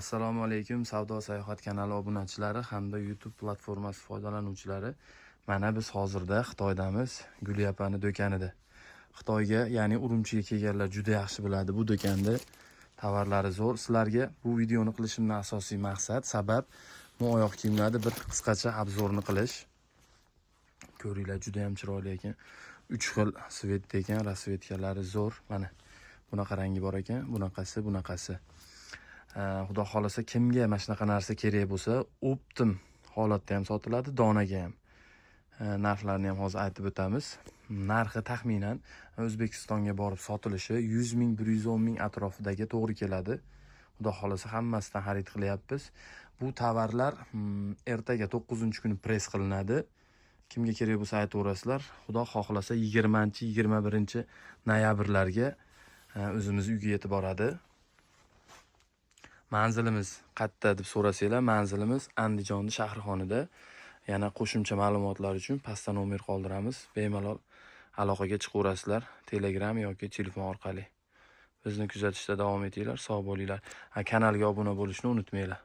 Assalomu alaykum savdo sayohat kanali obunachilari hamda YouTube platformasi foydalanuvchilari. Mana biz hozirda Xitoydamiz, Gulyapani do'konida. Xitoyga, ya'ni Urumchiga kelganlar juda yaxshi biladi bu do'konda tovarlari zo'r. Sizlarga bu videoni qilishimning asosiy maqsad, sabab bu oyoq kiyimlarni bir qisqacha obzorni qilish. Ko'ringlar, juda ham chiroyli ekan. 3 xil svet ekan, rasvetkalari zo'r. Mana bunaqa rangi bor ekan, bunaqasi. Xudo xolasa kimga mana shunaqa narsa kerak bo'lsa, optim holatda ham sotiladi, donaga ham. Narxlarini ham hozir aytib o'tamiz. Narxi taxminan O'zbekistonga borib sotilishi 100 ming, 110 ming atrofidagi to'g'ri keladi. Xudo xolasa hammasidan xarid qilyapmiz. Bu tovarlar ertaga 9-kuni press qilinadi. Kimga kerak bo'lsa aytaverasizlar. Xudo xohlasa 20-21 noyabrlarga o'zimiz uyga yetib boradi. Manzilimiz qayerda deb so'rasanglar, manzilimiz Andijonning Shahrixonida. Yana qo'shimcha ma'lumotlar uchun pastda nomer qoldiramiz. Bemalol aloqaga chiqaverasizlar, Telegram yoki telefon orqali. Bizni kuzatishda davom etinglar, sog' bo'linglar. Kanalga obuna bo'lishni unutmanglar.